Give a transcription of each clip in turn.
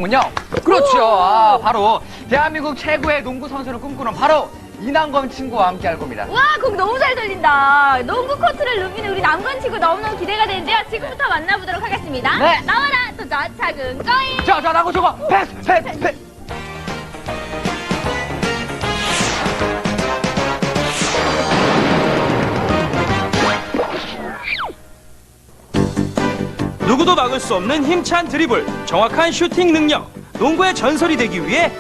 군요. 그렇죠. 바로 대한민국 최고의 농구 선수를 꿈꾸는 바로 이남건 친구와 함께 할 겁니다. 와, 곡 너무 잘 들린다. 농구 코트를 누비는 우리 남건 친구 너무너무 기대가 되는데요. 지금부터 만나보도록 하겠습니다. 네. 나와라, 도전, 작은 거인. 자, 나고 저거 패스. 누구도 막을 수 없는 힘찬 드리블, 정확한 슈팅 능력, 농구의 전설이 되기 위해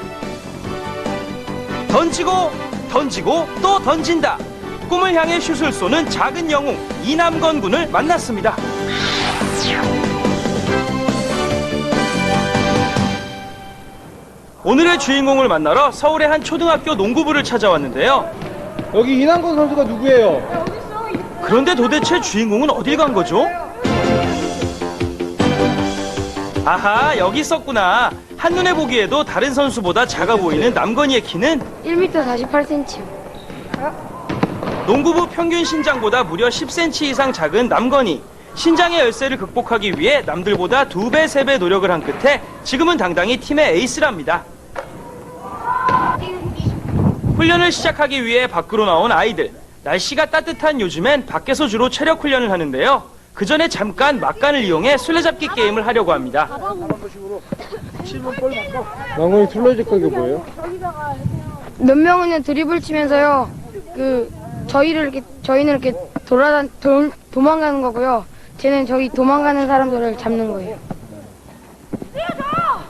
던지고 또 던진다. 꿈을 향해 슛을 쏘는 작은 영웅 이남건 군을 만났습니다. 오늘의 주인공을 만나러 서울의 한 초등학교 농구부를 찾아왔는데요. 여기 이남건 선수가 누구예요? 그런데 도대체 주인공은 어딜 간 거죠? 아하, 여기 있었구나. 한눈에 보기에도 다른 선수보다 작아 보이는 남건이의 키는 1m 48cm. 농구부 평균 신장보다 무려 10cm 이상 작은 남건이. 신장의 열세를 극복하기 위해 남들보다 2배, 3배 노력을 한 끝에 지금은 당당히 팀의 에이스랍니다. 훈련을 시작하기 위해 밖으로 나온 아이들. 날씨가 따뜻한 요즘엔 밖에서 주로 체력 훈련을 하는데요. 그 전에 잠깐 막간을 이용해 술래잡기 게임을 하려고 합니다. 남건이 술래잡기가 뭐예요? 몇 명은 드리블 치면서요. 저희는 이렇게 도망가는 거고요. 쟤는 저희 도망가는 사람들을 잡는 거예요.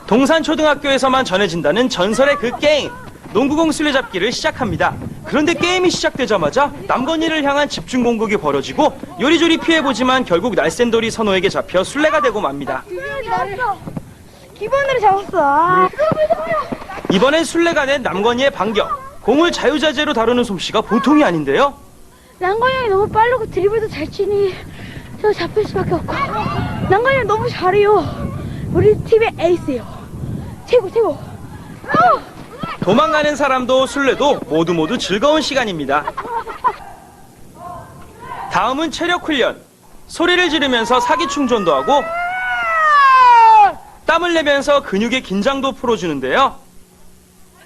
동산초등학교에서만 전해진다는 전설의 그 게임. 농구공 술래잡기를 시작합니다. 그런데 게임이 시작되자마자 남건이를 향한 집중 공격이 벌어지고 요리조리 피해보지만 결국 날쌘돌이 선호에게 잡혀 술래가 되고 맙니다. 기본으로 잡았어. 이번엔 술래가 된 남건이의 반격. 공을 자유자재로 다루는 솜씨가 보통이 아닌데요. 난건이 형이 너무 빠르고 드리블도 잘 치니 저 잡힐 수밖에 없고. 난건이 형 너무 잘해요. 우리 팀의 에이스예요. 최고. 도망가는 사람도 술래도 모두 즐거운 시간입니다. 다음은 체력 훈련. 소리를 지르면서 사기 충전도 하고 땀을 내면서 근육의 긴장도 풀어주는데요.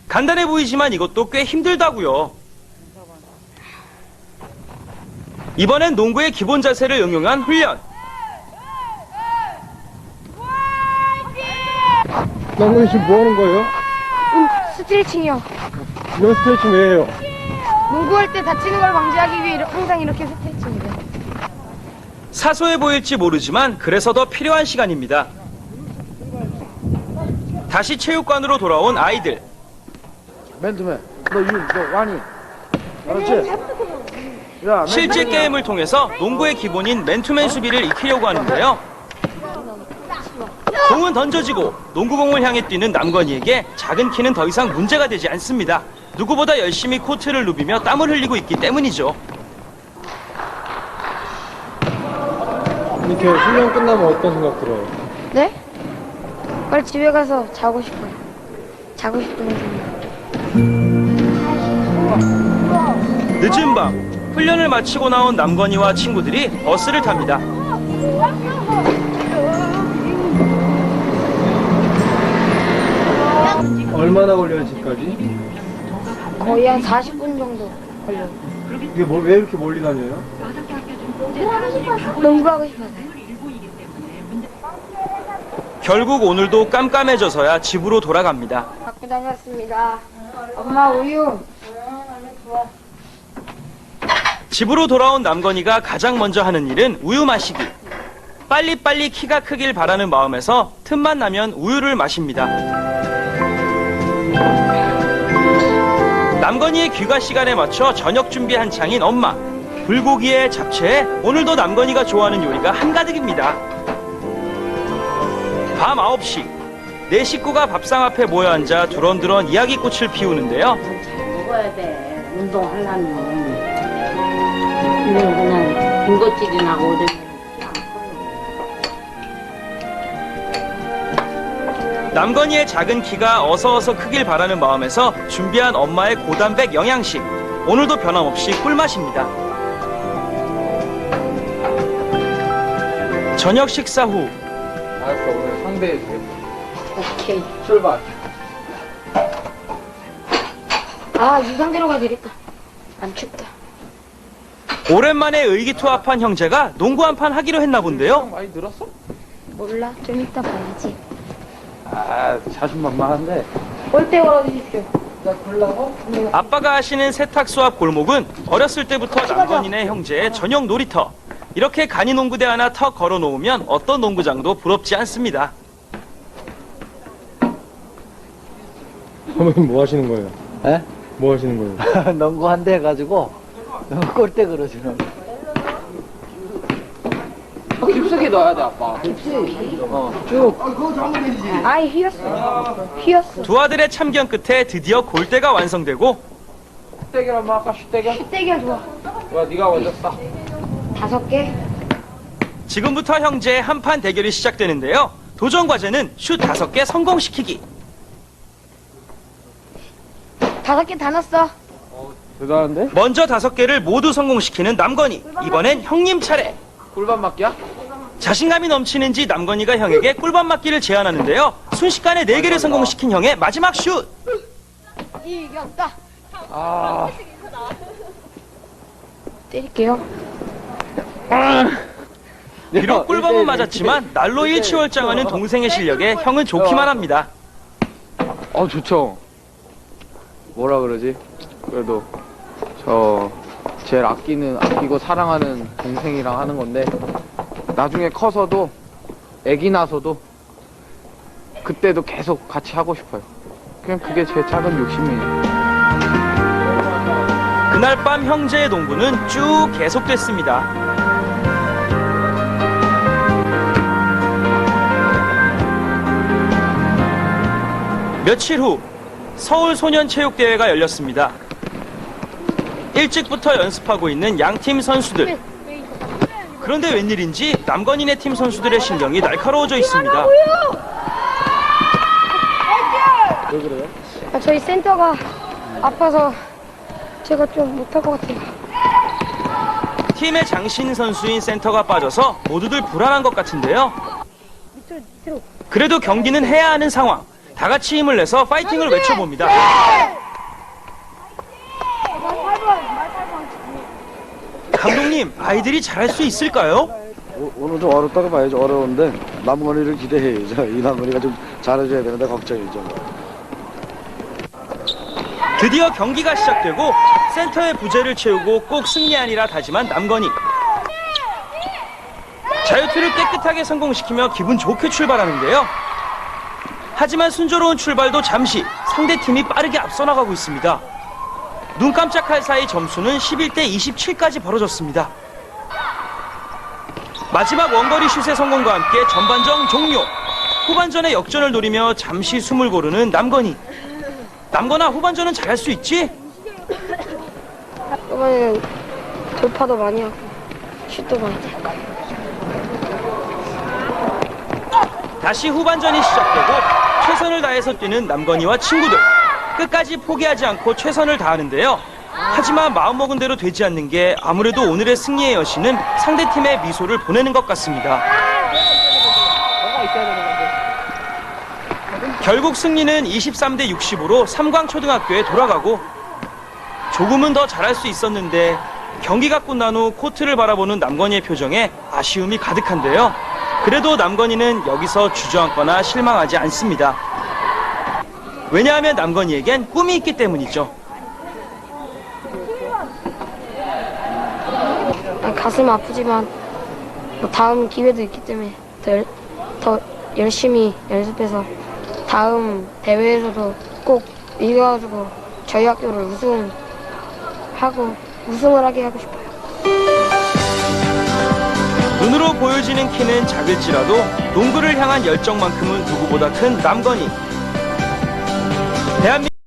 간단해 보이지만 이것도 꽤 힘들다고요. 이번엔 농구의 기본 자세를 응용한 훈련. 남건이 지금 뭐 하는 거예요? 스트레칭이요. 이런 스트레칭 왜 해요? 농구할 때 다치는 걸 방지하기 위해 항상 이렇게 스트레칭이래요. 사소해 보일지 모르지만 그래서 더 필요한 시간입니다. 다시 체육관으로 돌아온 아이들. 맨투맨, 너 와니. 알았지? 야, 실제 게임을 통해서 농구의 기본인 맨투맨 수비를 익히려고 하는데요. 공은 던져지고 농구공을 향해 뛰는 남건이에게 작은 키는 더 이상 문제가 되지 않습니다. 누구보다 열심히 코트를 누비며 땀을 흘리고 있기 때문이죠. 이렇게 훈련 끝나면 어떤 생각 들어요? 네? 빨리 집에 가서 자고 싶어요. 자고 싶은 생각. 늦은 밤 훈련을 마치고 나온 남건이와 친구들이 버스를 탑니다. 얼마나 걸려요, 집까지? 거의 한 40분 정도 걸려요. 이게 왜 이렇게 멀리 다녀요? 농구하고 싶어서요. 결국 오늘도 깜깜해져서야 집으로 돌아갑니다. 갖고 다녔습니다. 엄마 우유. 집으로 돌아온 남건이가 가장 먼저 하는 일은 우유 마시기. 빨리빨리 키가 크길 바라는 마음에서 틈만 나면 우유를 마십니다. 남건이의 귀가 시간에 맞춰 저녁 준비 한창인 엄마. 불고기에 잡채에 오늘도 남건이가 좋아하는 요리가 한가득입니다. 밤 9시 네 식구가 밥상 앞에 모여 앉아 두런두런 이야기꽃을 피우는데요. 먹어야 돼. 운동하려면. 이건 그냥 군것질이나 오뎅. 남건이의 작은 키가 어서 크길 바라는 마음에서 준비한 엄마의 고단백 영양식. 오늘도 변함없이 꿀맛입니다. 저녁 식사 후 알았어, 오늘 상대해줄게. 오케이. 출발. 아, 이 상태로 가야 되겠다. 안 춥다. 오랜만에 의기투합한 형제가 농구 한 판 하기로 했나 본데요. 많이 늘었어? 몰라, 좀 이따 봐야지. 아, 자신만만한데. 골대 걸어주십시오. 나 굴라고? 아빠가 하시는 세탁소 앞 골목은 어렸을 때부터 남건이네 형제의 전용 놀이터. 이렇게 간이 농구대 하나 턱 걸어놓으면 어떤 농구장도 부럽지 않습니다. 어머님 뭐 하시는 거예요? 에? 뭐 하시는 거예요? 농구 한 대 해가지고 골대 그러시는. 깊숙이 넣어야 돼, 아빠. 아이, 휘었어. 휘었어. 두 아들의 참견 끝에 드디어 골대가 완성되고 슛대결 한번 할까? 슛대결? 슛대기가 좋아. 와, 네가 먼저 쏴. 5개. 지금부터 형제의 한판 대결이 시작되는데요. 도전 과제는 슛 5개 성공시키기. 5개 다 넣었어. 대단한데? 먼저 5개를 모두 성공시키는 남건이. 이번엔 형님 차례. 꿀밤 맞기야? 자신감이 넘치는지 남건이가 형에게 꿀밤 맞기를 제안하는데요. 순식간에 4개를 성공시킨 형의 마지막 슛. 이겼다. 아, 때릴게요. 비록 꿀밤은 맞았지만 날로 일치월장하는 동생의 실력에 형은 좋기만 합니다. 좋죠. 뭐라 그러지? 그래도 제일 아끼고 사랑하는 동생이랑 하는 건데 나중에 커서도 애기 나서도 그때도 계속 같이 하고 싶어요. 그냥 그게 제 작은 욕심이에요. 그날 밤 형제의 농구는 쭉 계속됐습니다. 며칠 후 서울 소년체육대회가 열렸습니다. 일찍부터 연습하고 있는 양팀 선수들. 그런데 웬일인지 남건이네 팀 선수들의 신경이 날카로워져 있습니다. 왜 그래요? 저희 센터가 아파서 제가 좀 못할 것 같아요. 팀의 장신 선수인 센터가 빠져서 모두들 불안한 것 같은데요. 그래도 경기는 해야 하는 상황. 다 같이 힘을 내서 파이팅을 외쳐봅니다. 감독님, 아이들이 잘할 수 있을까요? 오늘 좀 어렵다고 봐야죠. 어려운데 남건이를 기대해야죠. 이 남건이가 좀 잘해줘야 되는데 걱정이죠. 드디어 경기가 시작되고 센터의 부재를 채우고 꼭 승리하리라 다짐한 남건이. 자유투를 깨끗하게 성공시키며 기분 좋게 출발하는데요. 하지만 순조로운 출발도 잠시 상대팀이 빠르게 앞서 나가고 있습니다. 눈 깜짝할 사이 점수는 11대 27까지 벌어졌습니다. 마지막 원거리 슛의 성공과 함께 전반전 종료. 후반전에 역전을 노리며 잠시 숨을 고르는 남건이. 남건아, 후반전은 잘할 수 있지? 이번에는 돌파도 많이 하고 슛도 많이 돼. 다시 후반전이 시작되고 최선을 다해서 뛰는 남건이와 친구들. 끝까지 포기하지 않고 최선을 다하는데요. 하지만 마음먹은 대로 되지 않는 게 아무래도 오늘의 승리의 여신은 상대팀의 미소를 보내는 것 같습니다. 결국 승리는 23대 60으로 삼광초등학교에 돌아가고 조금은 더 잘할 수 있었는데 경기가 끝난 후 코트를 바라보는 남건이의 표정에 아쉬움이 가득한데요. 그래도 남건이는 여기서 주저앉거나 실망하지 않습니다. 왜냐하면 남건이에겐 꿈이 있기 때문이죠. 가슴 아프지만 다음 기회도 있기 때문에 더 열심히 연습해서 다음 대회에서도 꼭 이겨가지고 저희 학교를 우승을 하게 하고 싶어요. 눈으로 보여지는 키는 작을지라도 농구를 향한 열정만큼은 누구보다 큰 남건이. 대한민국